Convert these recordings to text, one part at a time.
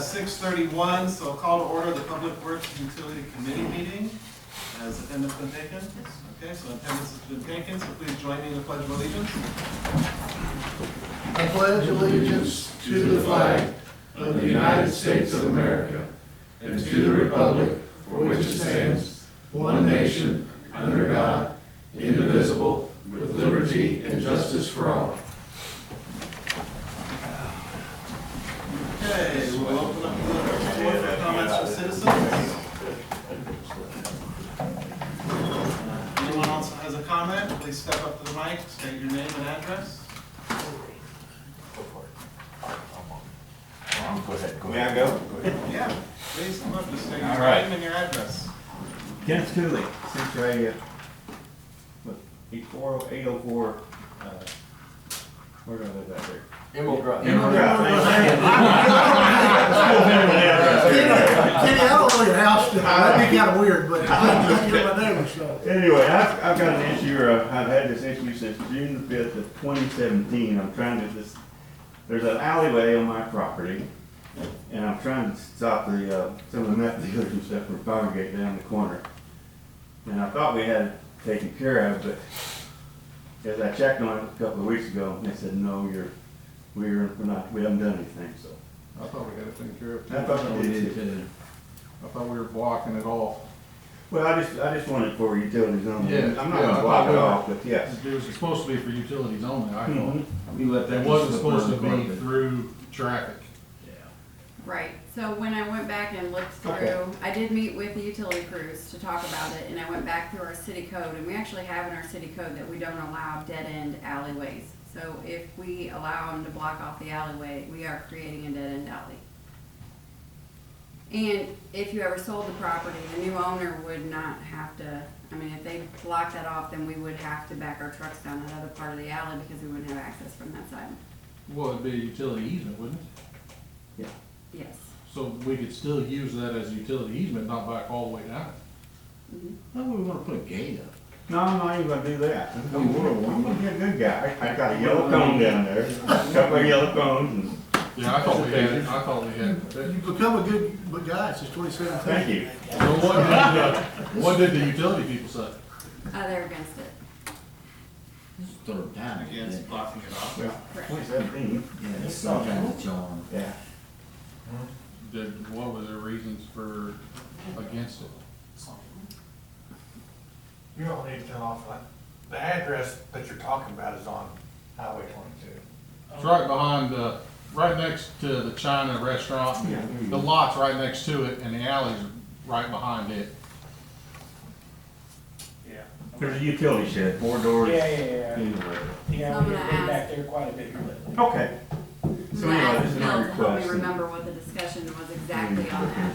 6:31, so I'll call to order the Public Works and Utility Committee meeting. Has attendance been taken? Okay, so attendance has been taken, so please join me in the Pledge of Allegiance. I pledge allegiance to the flag of the United States of America and to the republic for which it stands, one nation, under God, indivisible, with liberty and justice for all. Okay, we'll open up the floor for comments from citizens. Anyone else has a comment, please step up to the mic, state your name and address. Go ahead. May I go? Yeah, please come up, just state your All right. name and your address. Kenneth Cooley, 608, 804, where do I live out there? Emerald Drive. Emerald Drive. Kenny, I don't know your house, that'd be kind of weird, but you're my neighbor, so. Anyway, I've got an issue, or I've had this issue since June the 5th of 2017. I'm trying to there's an alleyway on my property, and I'm trying to stop some of the meth dealers and stuff from congregating down the corner. And I thought we had it taken care of, but as I checked on it a couple of weeks ago, they said, no, we haven't done anything, so. I thought we had it taken care of. I thought we did too. I thought we were blocking it off. Well, I just wanted for utilities only. Yeah, I'm not yeah, gonna I block thought it we were- off, but yes. It was supposed to be for utilities only, I thought. We let It wasn't supposed to be through traffic. Right, so when I went back and looked through, Okay. I did meet with the utility crews to talk about it, and I went back through our city code, and we actually have in our city code that we don't allow dead-end alleyways. So if we allow them to block off the alleyway, we are creating a dead-end alley. And if you ever sold the property, the new owner would not have to, I mean, if they block that off, then we would have to back our trucks down that other part of the alley because we wouldn't have access from that side. Well, it'd be a utility easement, wouldn't it? Yes. So we could still use that as a utility easement, not back all the way down. Mhm. Why would we wanna put a gate up? No, I'm not even gonna do that. I'm gonna be a good guy. I got a yellow cone down there, a couple of yellow cones, and Yeah, I thought we had, You become a good guy since 2017. thank you. So what did the utility people say? They're against it. Third time. Against blocking it off. Well, Correct. 2017, Yeah, it's all kind of charm. yeah. What were their reasons for against it? You don't need to turn off, the address that you're talking about is on Highway 22. It's right behind, right next to the China restaurant. Yeah. The lot's right next to it, and the alley's right behind it. Yeah. There's a utility shed, 4 doors. Yeah. Anyway. Yeah, I'm we've gonna been ask. back there quite a bit lately. Okay. So I'm gonna anyway, ask this is Bill my to help me request. remember what the discussion was exactly on that.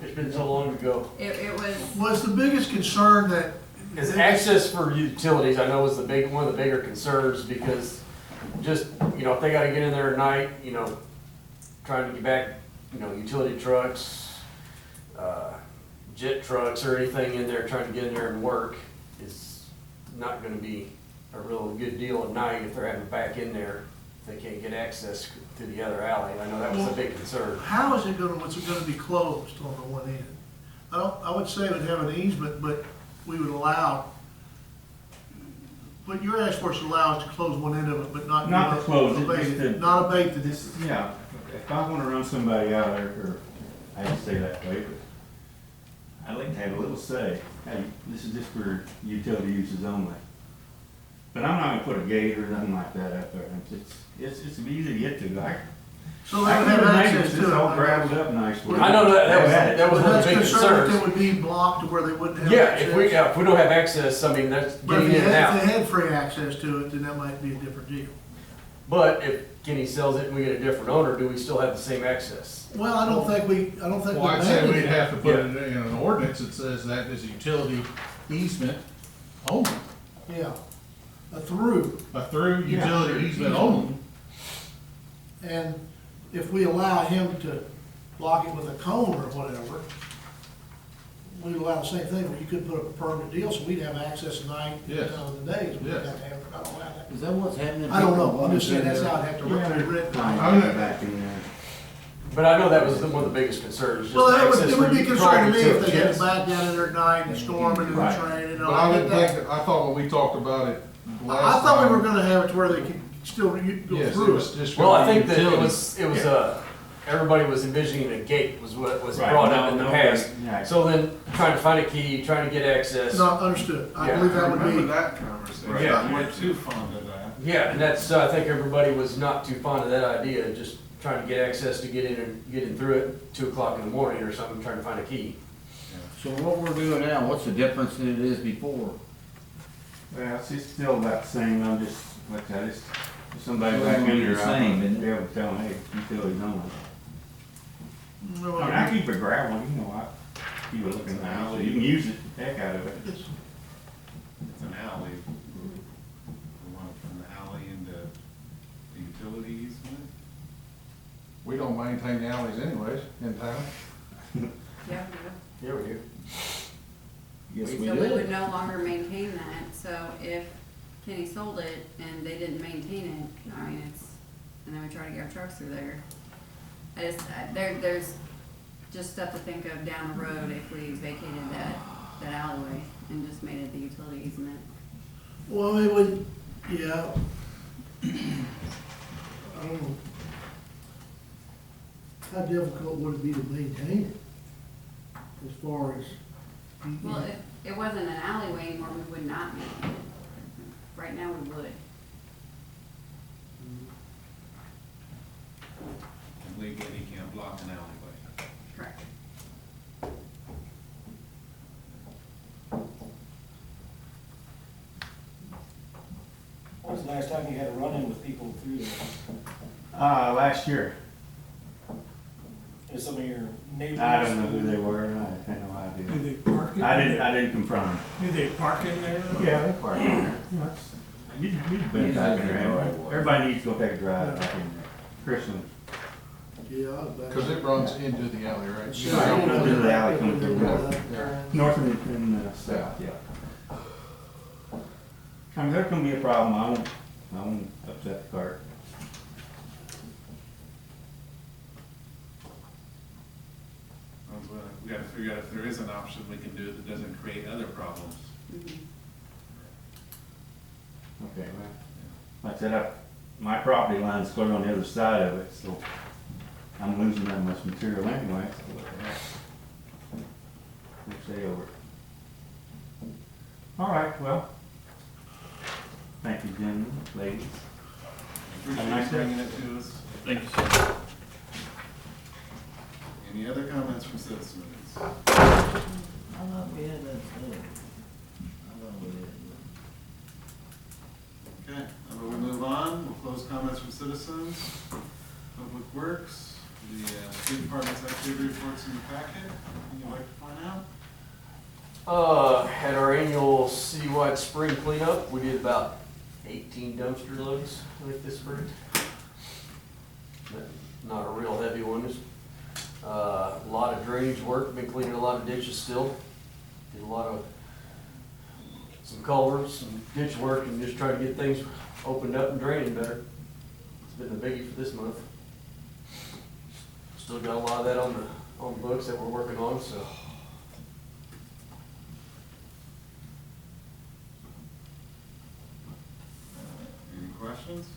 It's been so long ago. It was, Was the biggest concern that? Is access for utilities, I know is one of the bigger concerns, because just, if they gotta get in there at night, trying to get back, utility trucks, jet trucks or anything in there, trying to get in there and work is not gonna be a real good deal at night if they're having to back in there, if they can't get access to the other alley. I know that was a big concern. How is it what's it gonna be closed on the one end? I would say it would have an easement, but we would allow, but your ask for us to allow us to close one end of it, but not. Not to close it, abate just to- Not abate the. This, yeah, if I wanna run somebody out there, or, I hate to say that way, but I'd like to have a little say. Hey, this is just for utility uses only. But I'm not gonna put a gate or nothing like that up there. It's easy to get to. So they would have access to it. It's all gravelled up nicely. I know that was But one of that's the big concerned that concerns. they would be blocked to where they wouldn't have. Yeah, access. if we don't have access, I mean, that's But getting if in and they out. had free access to it, then that might be a different deal. But if Kenny sells it and we get a different owner, do we still have the same access? Well, I don't think we Well, I'd say we'd mandated have to that. put it in an ordinance that says that is a utility easement only, Yeah, a through, a through utility easement only. and if we allow him to block it with a cone or whatever, we'd allow the same thing, where you could put up a permanent deal, so we'd have access at night, Yes. time of the days, we'd Yes. have to have, I don't allow that. Is that what's happening? I don't know, I'm just saying that's how I'd have to Yeah, be written. I'm not- back in there. But I know that was one of the biggest concerns. just Well, access it would for be concerning to me if they had yes. to back down in there at night and storming and Right. raining and But all. I I didn't get think, that. I thought when we talked about it I last thought we time. were gonna have it to where they could still go Yes, it through was it. just. Well, I gonna be think that utilities. it was, everybody was envisioning a gate was what was Right, brought no, up in the no, past. yeah. So then, trying to find a key, trying to get access. Not understood. I Yeah. believe that would Remember be, that conversation? Yeah. You weren't too fond of that. Yeah, and that's, I think everybody was not too fond of that idea, just trying to get access to get in and get in through it, 2 o'clock in the morning or something, trying to find a key. So what we're doing now, what's the difference than it is before? Well, it's still about the same, I'm just, like I just, if somebody Well, back it'll in be there, the I'm same, gonna isn't be able to tell them, hey, utilities only. well, I mean, I keep it gravel, you know, I keep it looking nice, so you can use it, the heck out of it. It's an alley. We want from the alley into the utility easement. We don't maintain the alleys anyways in town. Yeah, Yeah, we do. Yes, so we we would did. no longer maintain that, so if Kenny sold it and they didn't maintain it, I mean, it's, and then we try to get our trucks through there. There's just stuff to think of down the road if we vacated that alleyway and just made it the utility easement. well, it would, yeah. I don't know. How difficult would it be to maintain it? As far as. Well, if it wasn't an alleyway anymore, we would not maintain it. Right now, we would. And legally, you can't block an alleyway. Correct. When was the last time you had a run-in with people through there? Last year, Is some of your neighbors? I don't know who they were, I had no Do idea. they park in? I didn't confront them. Do they park in there? Yeah, they park in there. You've been back there, everybody needs to go take a drive back in there. Christian, Yeah, I bet. Cause it runs into the alley, right? Yeah, I don't know the alley coming through. Yeah. north and south, yeah. I mean, there's gonna be a problem, I won't upset the cart. We gotta figure out if there is an option we can do it that doesn't create other problems. Mhm. Okay, well, like I said, my property line's clear on the other side of it, so I'm losing that much material anyway, so what the heck. We'll stay over. All right, well, thank you, gentlemen, ladies. Appreciate nice you day. bringing it to us. Thank you, sir. Any other comments from citizens? I thought we had that said. I thought we did. Okay, now we move on, we'll close comments from citizens. Public Works, the street department's activity reports in the packet, anything you'd like to point out? Had our annual citywide spring cleanup, we did about 18 dumpster loads, I think this spring. Not a real heavy one, just, a lot of drainage work, been cleaning a lot of ditches still. Did a lot of, some culverts, some ditch work, and just trying to get things opened up and draining better. It's been the biggie for this month. Still got a lot of that on the books that we're working on, so. Any questions?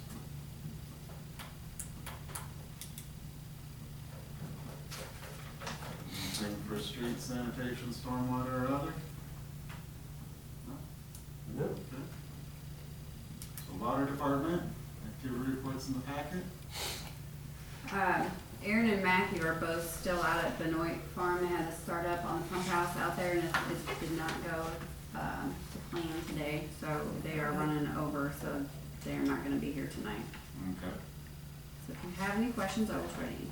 Anything for street sanitation, stormwater, or other? No? No. Okay. So water department, activity reports in the packet? Aaron and Matthew are both still out at Benoit Farm. They had a startup on the pump house out there and it did not go, to plan today. So they are running over, so they are not gonna be here tonight. Okay. So if you have any questions, I will try to answer.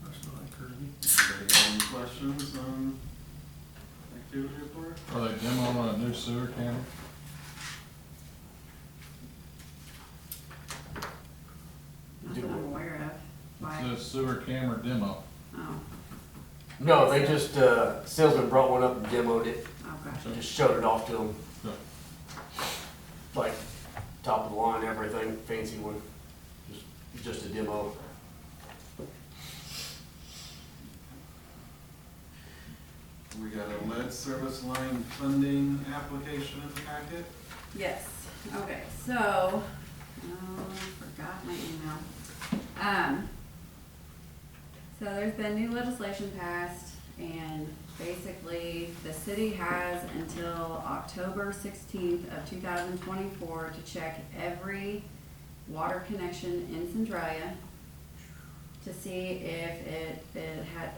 That's not encouraging. Anybody have any questions on activity report? Are they demoing a new sewer camera? Not that I'm aware of. Why? The sewer camera demo. Oh. No, they just, salesman brought one up and demoed it, Okay. just showed it off to them. Yeah. Like, top of the line, everything, fancy one, just a demo. We got a lead service line funding application in the packet. Yes, okay, so, forgot my email. So there's been new legislation passed, and basically, the city has until October 16th of 2024 to check every water connection in Centralia to see if it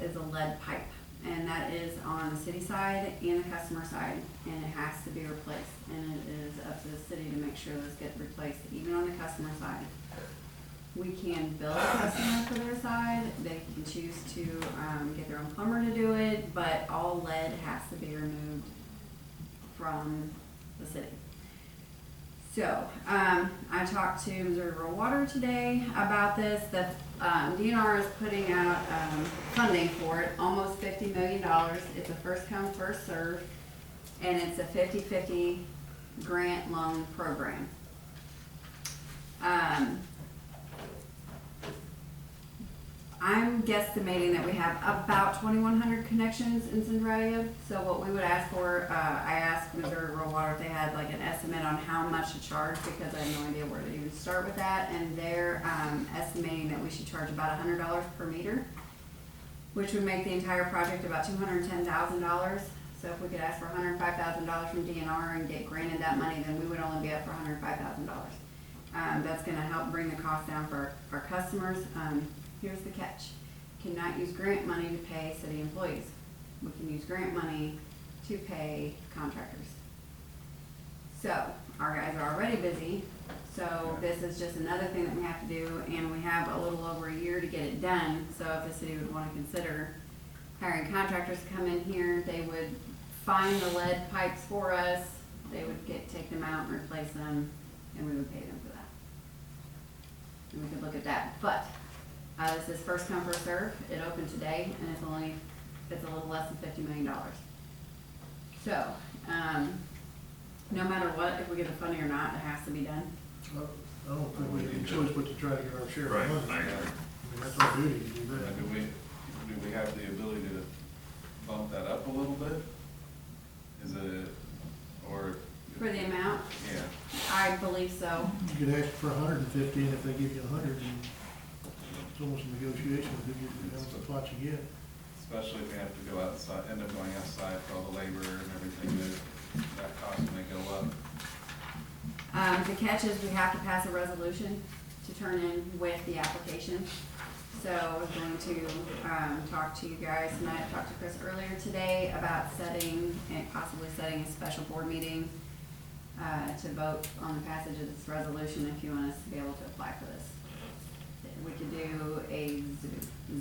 is a lead pipe. And that is on the city side and the customer side, and it has to be replaced. And it is up to the city to make sure those get replaced, even on the customer side. We can bill the customer for their side, they can choose to, get their own plumber to do it, but all lead has to be removed from the city. So, I talked to Missouri Rural Water today about this. The DNR is putting out funding for it, almost $50 million. It's a first come, first served, and it's a 50-50 grant loan program. I'm guesstimating that we have about 2,100 connections in Centralia. So what we would ask for, I asked Missouri Rural Water if they had like an estimate on how much to charge, because I have no idea where to even start with that. And they're estimating that we should charge about $100 per meter, which would make the entire project about $210,000. So if we could ask for $105,000 from DNR and get granted that money, then we would only be up for $105,000. That's gonna help bring the cost down for our customers. Here's the catch. Cannot use grant money to pay city employees. We can use grant money to pay contractors. So, our guys are already busy, so this is just another thing that we have to do, and we have a little over a year to get it done. So if the city would wanna consider hiring contractors to come in here, they would find the lead pipes for us, they would take them out and replace them, and we would pay them for that. And we could look at that, but this is first come, first serve. It opened today, and it's a little less than $50 million. So, no matter what, if we get the funding or not, it has to be done. I don't think we have a choice but to try to get our share Right, of money. I agree. I mean, that's our duty to do that. Do we have the ability to bump that up a little bit? Is it, or? For the amount, Yeah. I believe so. You could ask for 150, and if they give you 100, then it's almost a negotiation, that's what you get. Especially if we have to go outside, end up going outside for all the labor and everything, that cost may go up. The catch is we have to pass a resolution to turn in with the application. So we're going to talk to you guys tonight. I talked to Chris earlier today about possibly setting a special board meeting to vote on the passage of this resolution if you want us to be able to apply for this. We could do a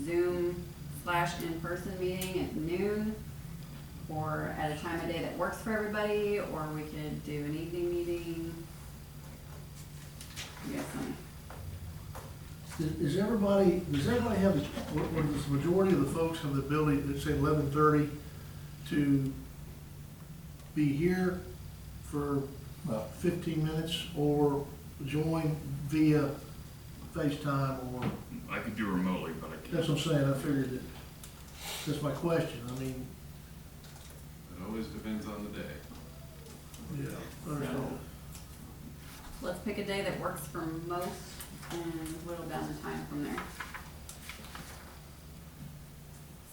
Zoom/in-person meeting at noon, or at a time of day that works for everybody, or we could do an evening meeting. Yes, honey. Does everybody have, or does the majority of the folks have the ability, let's say 11:30, to be here for about 15 minutes, or join via FaceTime, or? I could do remotely, but I can't. That's what I'm saying, I figured that, that's my question, I mean, It always depends on the day. yeah, I understand. Let's pick a day that works for most and whittle down the time from there.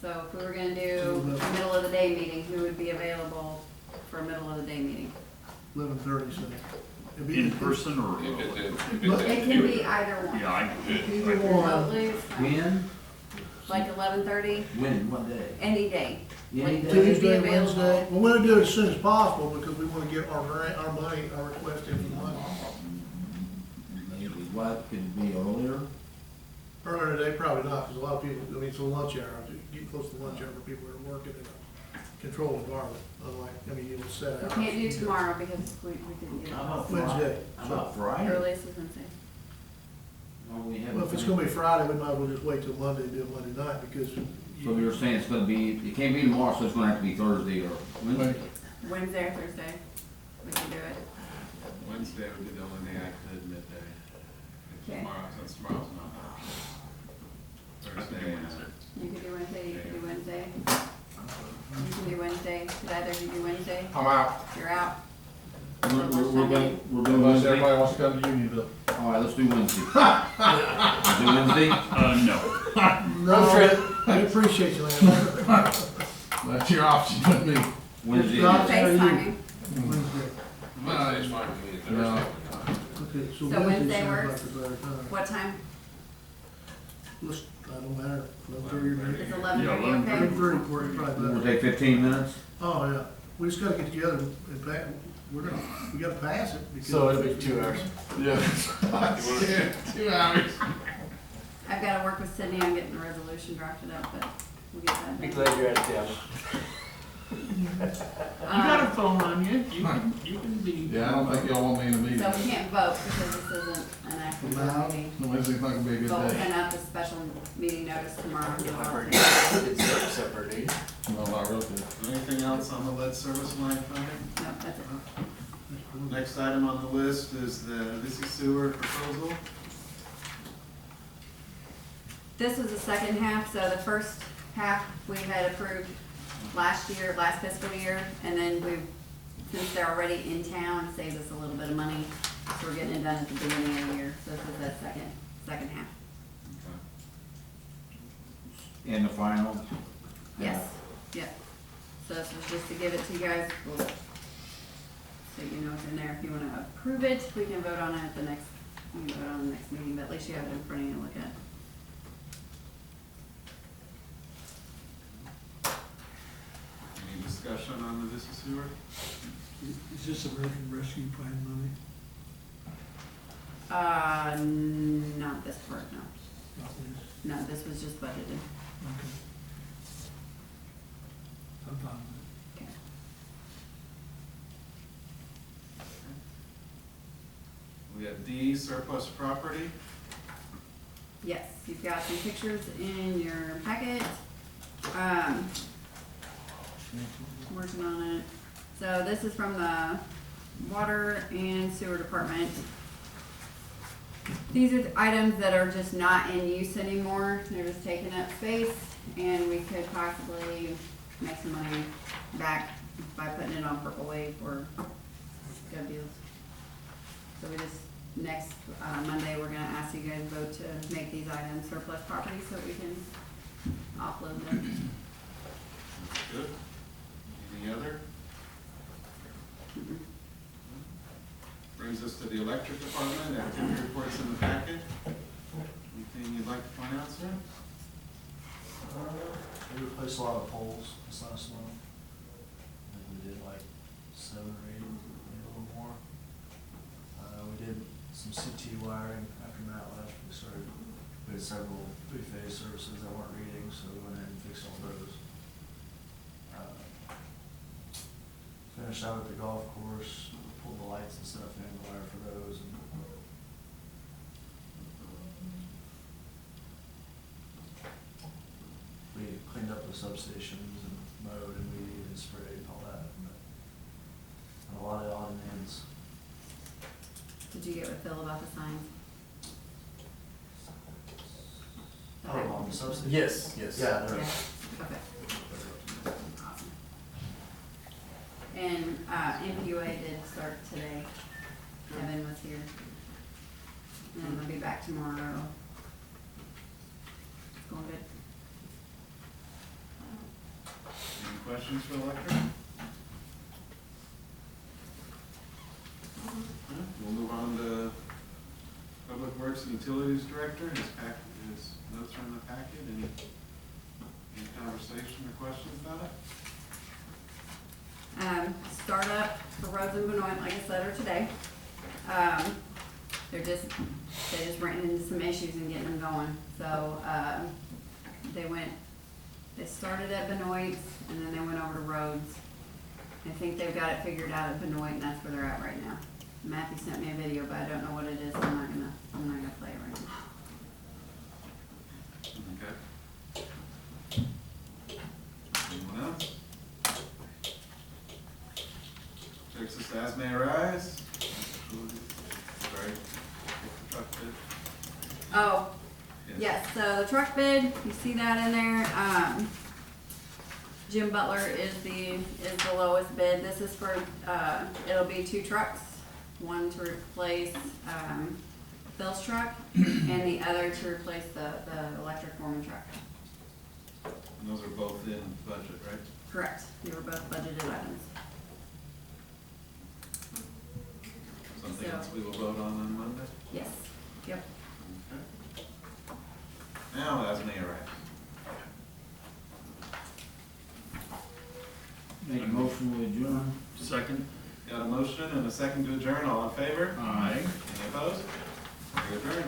So if we were gonna do a middle of the day meeting, who would be available for a middle of the day meeting? 11:30, so. it'd be- In person or If remotely? It can be either one. Yeah, I could. Either one. Remotely is fine. When? Like 11:30, When, what day? any day. Any Like, day? would be Tuesday, available. Wednesday, we wanna do it as soon as possible, because we wanna get our grant, our money, our request in for money. Maybe, what, could it be earlier? Earlier today, probably not, because a lot of people, I mean, it's a lunch hour, get close to lunch hour for people that are working in a controlled environment, unlike, I mean, you would set We out. can't do tomorrow because we didn't get How it. about Wednesday. Friday? How about Friday? Earliest is Wednesday. Well, we have. Well, if it's gonna be Friday, we might as well just wait till Monday and do it Monday night, because So you're saying it's gonna be, it can't be tomorrow, so it's gonna have to be Thursday or Wednesday? Wednesday or Thursday, we can do it. Wednesday would be the only day I could midday. If Okay. Tomorrow, since tomorrow's not. Thursday, You could do Wednesday, you could do Wednesday. You can do Wednesday, could either of you do Wednesday? I'm out. You're out. We're doing Unless Wednesday? everybody wants to come to Unionville. All right, let's do Wednesday. Do Wednesday? No. No. I appreciate you, Lance. That's your option with me. Wednesday. not- FaceTiming. Wednesday. Wednesday's fine with me, Thursday. Okay, So Wednesday Wednesday sounds works? like a better time. What time? Let's, I don't matter, 11:30 Is or 11:30 Yeah, okay? 11:30 works probably We'll better. take 15 minutes. Oh, yeah, we just gotta get together and pass, we gotta pass it. because- So it'll be 2 hours. Yeah. 2 hours. I've gotta work with Sydney on getting the resolution drafted up, but we'll get that Be done. glad you're out of town. phone on you, you can be. Yeah, I don't think y'all want me in the meeting. So we can't vote because this isn't an actual No. meeting. Wednesday's not gonna be a good But we'll day. send out the special meeting notice tomorrow. and get all that. It's separate, dude. No, not really. Anything else on the lead service line funding? No, that's it. Next item on the list is the Visi Sewer proposal. This was the second half, so the first half we had approved last year, last fiscal year, and then since they're already in town, it saves us a little bit of money. So we're getting it done at the beginning of the year, so this is that second half. Okay. And the final. Yes, yep. So this was just to give it to you guys, so you know what's in there. If you wanna approve it, we can vote on it at the next, we can vote on the next meeting, but at least you have it in front of you to look at. Any discussion on the Visi Sewer? Is this American Rescue Plan money? Not this part, no. Not this? No, this was just budgeted. Okay. I'm fine with Okay. We have D, surplus property. Yes, you've got some pictures in your packet. Working on it. So this is from the water and sewer department. These are the items that are just not in use anymore. They're just taking up space, and we could possibly make some money back by putting it on Purple Wave or Gov Deals. So we just, next Monday, we're gonna ask you guys to vote to make these items surplus property so we can offload them. Good. Any other? Brings us to the electric department, activity reports in the packet. Anything you'd like to point out, sir? We replaced a lot of poles this last month. I think we did like 7 or 8, maybe a little more. We did some CT wiring after Matt left. We had several 3-phase services that weren't reading, so we went ahead and fixed all those. Finished out at the golf course, pulled the lights and stuff in, wire for those. And we cleaned up the substations and mowed and weeded and sprayed and all that. And a lot of odd and ends. Did you get with Phil about the signs? Oh, on the substation? Yes, yes. Yeah, Yeah, they're, okay. Awesome. And, MPUA did start today. Kevin was here. And they'll be back tomorrow. It's going good. Any questions for electric? Okay, we'll move on to Public Works and Utilities Director. His notes are in the packet. Any conversation or questions about it? Startup for roads in Benoit, like I said, are today. They just ran into some issues in getting them going. So, they started at Benoit and then they went over to Rhodes. I think they've got it figured out at Benoit and that's where they're at right now. Matthew sent me a video, but I don't know what it is. I'm not gonna play it right now. Okay. Takes us to as may arise. Sorry. Take the truck bid. Oh, yes, so the truck bid, you see that in there, Jim Butler is the lowest bid. This is for, it'll be 2 trucks, one to replace, Phil's truck, and the other to replace the electric Foreman truck. And those are both in budget, right? Correct, they were both budgeted items. Something So- else we will vote on Monday? Yes, yep. Okay. Now, as may arise. Make a motion to adjourn. Second? Got a motion and a second to adjourn, all in favor? Aye. Any opposed? We adjourn.